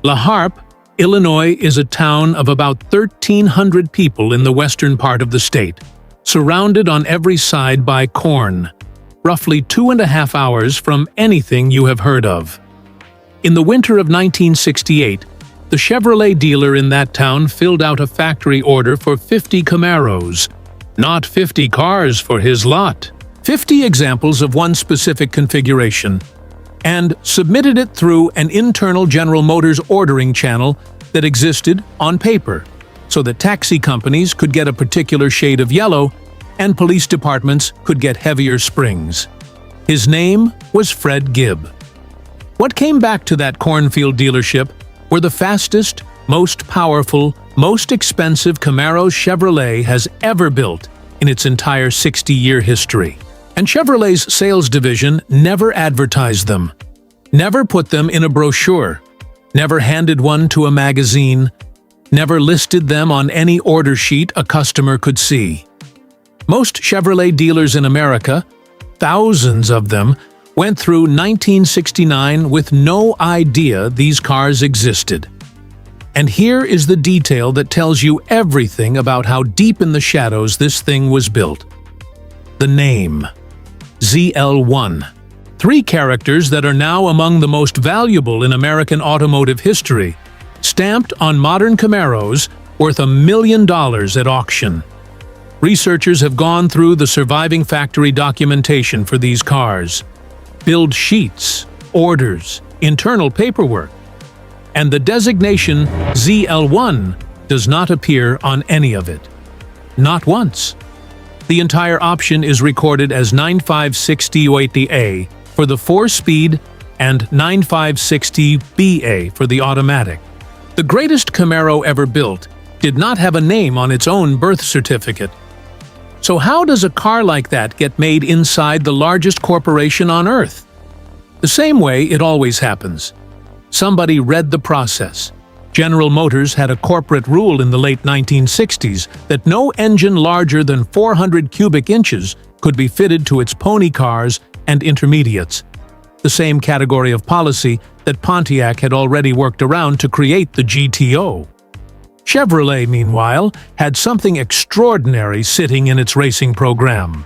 La Harpe, Illinois is a town of about 1,300 people in the western part of the state, surrounded on every side by corn, roughly 2.5 hours from anything you have heard of. In the winter of 1968, the Chevrolet dealer in that town filled out a factory order for 50 Camaros, not 50 cars for his lot, 50 examples of one specific configuration, and submitted it through an internal General Motors ordering channel that existed on paper, so that taxi companies could get a particular shade of yellow and police departments could get heavier springs. His name was Fred Gibb. What came back to that cornfield dealership were the fastest, most powerful, most expensive Camaros Chevrolet has ever built in its entire 60-year history. And Chevrolet's sales division never advertised them, never put them in a brochure, never handed one to a magazine, never listed them on any order sheet a customer could see. Most Chevrolet dealers in America, thousands of them, went through 1969 with no idea these cars existed. And here is the detail that tells you everything about how deep in the shadows this thing was built. The name. ZL1. 3 characters that are now among the most valuable in American automotive history, stamped on modern Camaros worth $1 million at auction. Researchers have gone through the surviving factory documentation for these cars, build sheets, orders, internal paperwork, and the designation ZL1 does not appear on any of it. Not once. The entire option is recorded as 9560-80A for the 4-speed and 9560-BA for the automatic. The greatest Camaro ever built did not have a name on its own birth certificate. So how does a car like that get made inside the largest corporation on Earth? The same way it always happens. Somebody read the process. General Motors had a corporate rule in the late 1960s that no engine larger than 400 cubic inches could be fitted to its pony cars and intermediates, the same category of policy that Pontiac had already worked around to create the GTO. Chevrolet, meanwhile, had something extraordinary sitting in its racing program.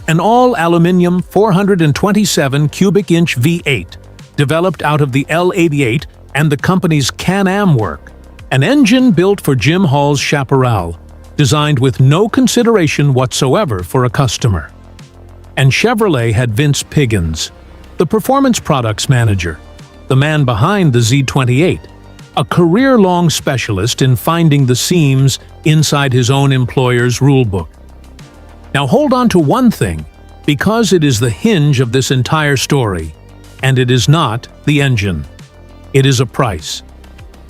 An all-aluminum 427 cubic inch V8, developed out of the L88 and the company's Can-Am work, an engine built for Jim Hall's Chaparral, designed with no consideration whatsoever for a customer. And Chevrolet had Vince Piggins, the performance products manager, the man behind the Z28, a career-long specialist in finding the seams inside his own employer's rulebook. Now hold on to one thing, because it is the hinge of this entire story, and it is not the engine. It is a price.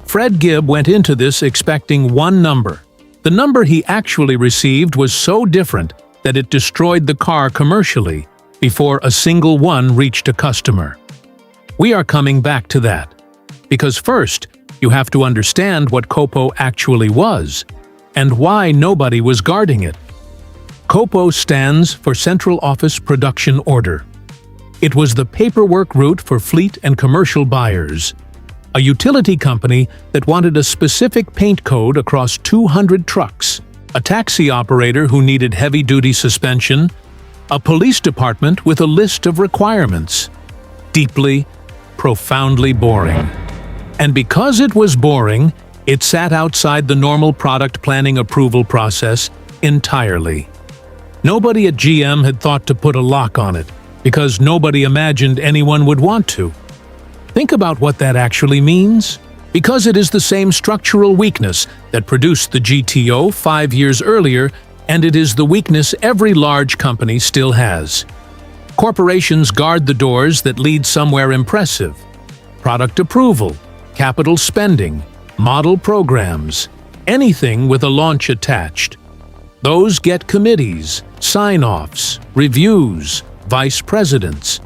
Fred Gibb went into this expecting one number. The number he actually received was so different that it destroyed the car commercially before a single one reached a customer. We are coming back to that, because first, you have to understand what COPO actually was, and why nobody was guarding it. COPO stands for Central Office Production Order. It was the paperwork route for fleet and commercial buyers, a utility company that wanted a specific paint code across 200 trucks, a taxi operator who needed heavy-duty suspension, a police department with a list of requirements. Deeply, profoundly boring. And because it was boring, it sat outside the normal product planning approval process entirely. Nobody at GM had thought to put a lock on it, because nobody imagined anyone would want to. Think about what that actually means. Because it is the same structural weakness that produced the GTO 5 years earlier, and it is the weakness every large company still has. Corporations guard the doors that lead somewhere impressive. Product approval, capital spending, model programs, anything with a launch attached. Those get committees, sign-offs, reviews, vice presidents.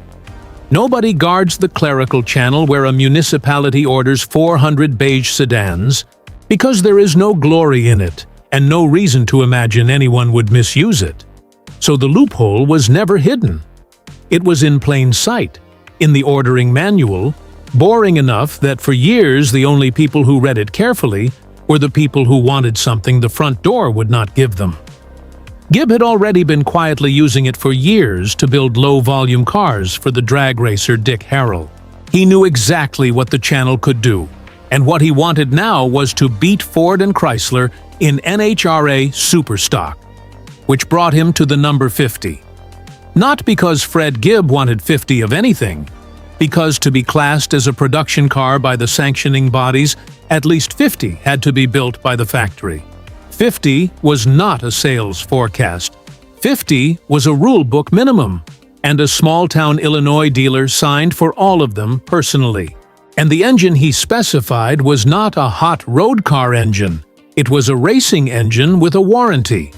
Nobody guards the clerical channel where a municipality orders 400 beige sedans, because there is no glory in it and no reason to imagine anyone would misuse it. So the loophole was never hidden. It was in plain sight, in the ordering manual, Boring enough that for years the only people who read it carefully were the people who wanted something the front door would not give them. Gibb had already been quietly using it for years to build low-volume cars for the drag racer Dick Harrell. He knew exactly what the channel could do, and what he wanted now was to beat Ford and Chrysler in NHRA Superstock, which brought him to the number 50. Not because Fred Gibb wanted 50 of anything, because to be classed as a production car by the sanctioning bodies, at least 50 had to be built by the factory. 50 was not a sales forecast. 50 was a rule book minimum, and a small-town Illinois dealer signed for all of them personally. And the engine he specified was not a hot road car engine. It was a racing engine with a warranty.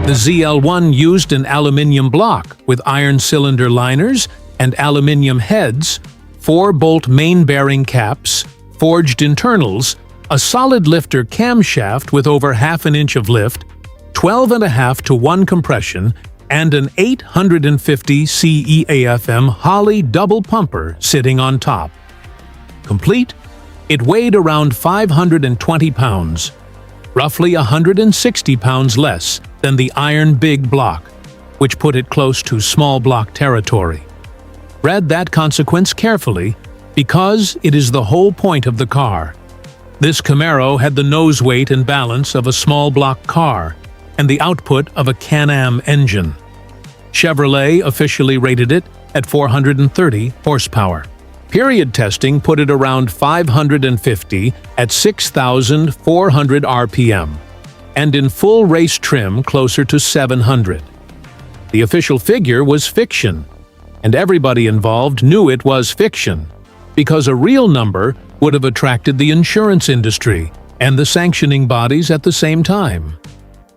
The ZL1 used an aluminium block with iron cylinder liners and aluminium heads, 4-bolt main bearing caps, forged internals, a solid lifter camshaft with over half an inch of lift, 12.5 to 1 compression, and an 850 CEAFM Holley double pumper sitting on top. Complete, it weighed around 520 pounds, roughly 160 pounds less than the Iron Big block, which put it close to small block territory. Read that consequence carefully, because it is the whole point of the car. This Camaro had the nose weight and balance of a small block car, and the output of a Can-Am engine. Chevrolet officially rated it at 430 horsepower. Period testing put it around 550 at 6,400 RPM, and in full race trim closer to 700. The official figure was fiction, and everybody involved knew it was fiction, because a real number would have attracted the insurance industry and the sanctioning bodies at the same time.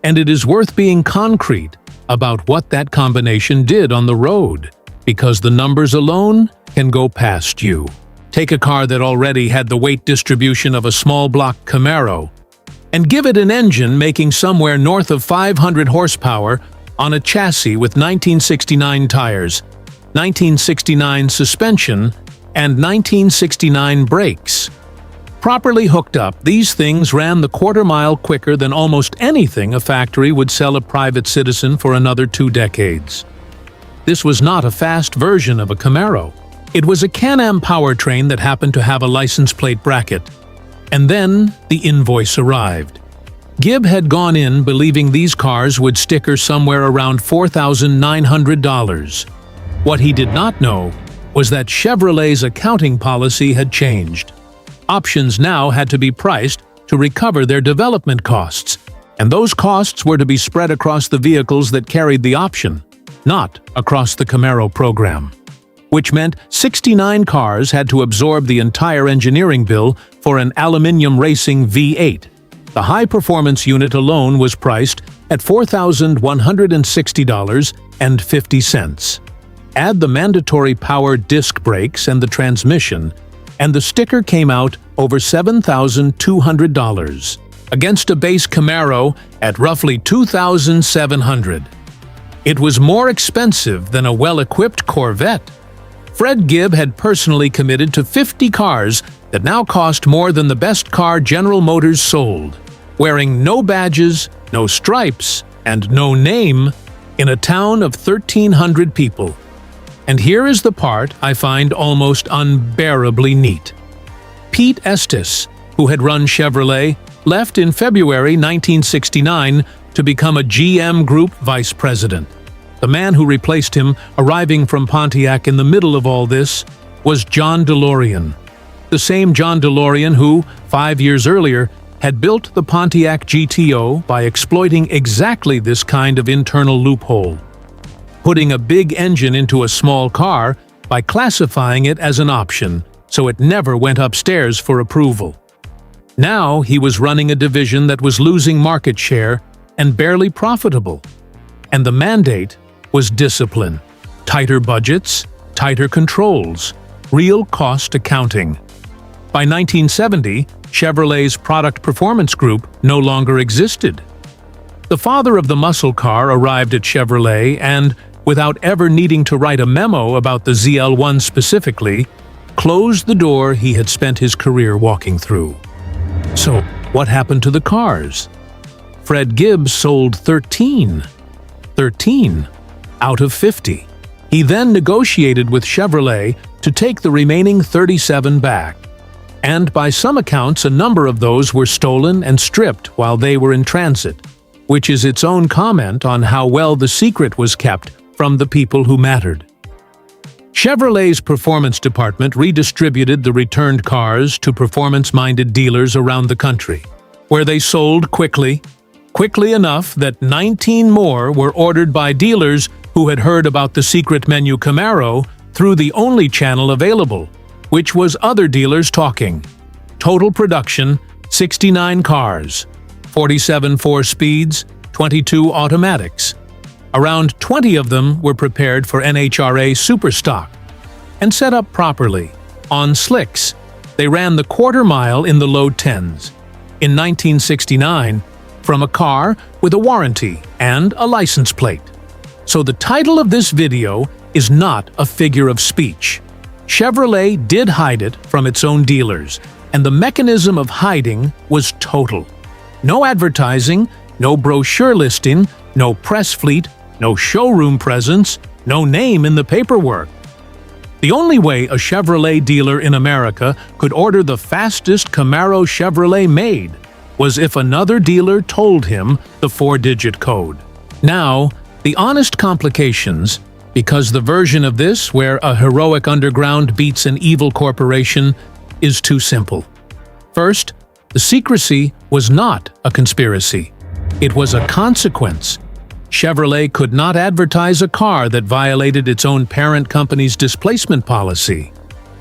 And it is worth being concrete about what that combination did on the road, because the numbers alone can go past you. Take a car that already had the weight distribution of a small block Camaro, and give it an engine making somewhere north of 500 horsepower on a chassis with 1969 tires, 1969 suspension, and 1969 brakes. Properly hooked up, these things ran the quarter-mile quicker than almost anything a factory would sell a private citizen for another 2 decades. This was not a fast version of a Camaro. It was a Can-Am powertrain that happened to have a license plate bracket. And then the invoice arrived. Gibb had gone in believing these cars would sticker somewhere around $4,900. What he did not know was that Chevrolet's accounting policy had changed. Options now had to be priced to recover their development costs, and those costs were to be spread across the vehicles that carried the option, not across the Camaro program. Which meant 69 cars had to absorb the entire engineering bill for an aluminium racing V8. The high-performance unit alone was priced at $4,160.50. Add the mandatory power disc brakes and the transmission, and the sticker came out over $7,200, against a base Camaro at roughly $2,700. It was more expensive than a well-equipped Corvette. Fred Gibb had personally committed to 50 cars that now cost more than the best car General Motors sold, wearing no badges, no stripes, and no name in a town of 1,300 people. And here is the part I find almost unbearably neat. Pete Estes, who had run Chevrolet, left in February 1969 to become a GM Group vice president. The man who replaced him, arriving from Pontiac in the middle of all this, was John DeLorean. The same John DeLorean who, 5 years earlier, had built the Pontiac GTO by exploiting exactly this kind of internal loophole, putting a big engine into a small car by classifying it as an option, so it never went upstairs for approval. Now he was running a division that was losing market share and barely profitable. And the mandate was discipline, tighter budgets, tighter controls, real cost accounting. By 1970, Chevrolet's Product Performance Group no longer existed. The father of the muscle car arrived at Chevrolet and, without ever needing to write a memo about the ZL1 specifically, closed the door he had spent his career walking through. So, what happened to the cars? Fred Gibbs sold 13 out of 50. He then negotiated with Chevrolet to take the remaining 37 back. And by some accounts, a number of those were stolen and stripped while they were in transit, which is its own comment on how well the secret was kept from the people who mattered. Chevrolet's performance department redistributed the returned cars to performance-minded dealers around the country, where they sold quickly enough that 19 more were ordered by dealers who had heard about the secret menu Camaro through the only channel available, which was other dealers talking. Total production, 69 cars, 47 4-speeds, 22 automatics. Around 20 of them were prepared for NHRA Superstock and set up properly. On slicks, they ran the quarter mile in the low tens. In 1969, from a car with a warranty and a license plate. So the title of this video is not a figure of speech. Chevrolet did hide it from its own dealers, and the mechanism of hiding was total. No advertising, no brochure listing, no press fleet, no showroom presence, no name in the paperwork. The only way a Chevrolet dealer in America could order the fastest Camaro Chevrolet made was if another dealer told him the 4-digit code. Now, the honest complications, because the version of this where a heroic underground beats an evil corporation, is too simple. First, the secrecy was not a conspiracy. It was a consequence. Chevrolet could not advertise a car that violated its own parent company's displacement policy.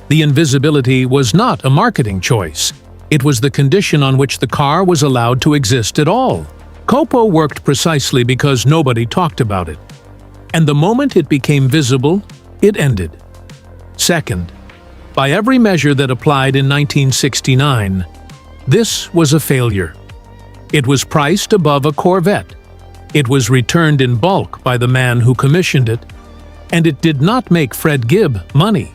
The invisibility was not a marketing choice. It was the condition on which the car was allowed to exist at all. COPO worked precisely because nobody talked about it. And the moment it became visible, it ended. Second, by every measure that applied in 1969, this was a failure. It was priced above a Corvette. It was returned in bulk by the man who commissioned it, and it did not make Fred Gibb money.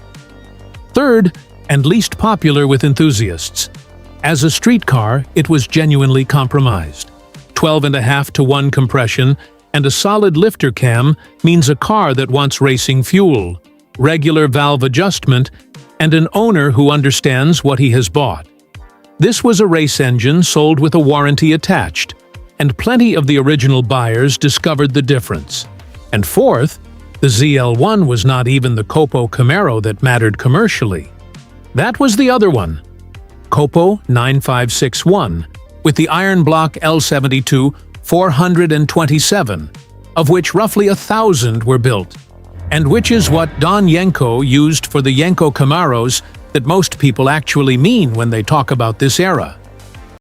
Third, and least popular with enthusiasts, as a street car, it was genuinely compromised. 12.5-to-1 compression and a solid lifter cam means a car that wants racing fuel, regular valve adjustment, and an owner who understands what he has bought. This was a race engine sold with a warranty attached, and plenty of the original buyers discovered the difference. And fourth, the ZL1 was not even the COPO Camaro that mattered commercially. That was the other one, COPO 9561, with the iron block L72 427, of which roughly 1,000 were built, and which is what Don Yenko used for the Yenko Camaros that most people actually mean when they talk about this era.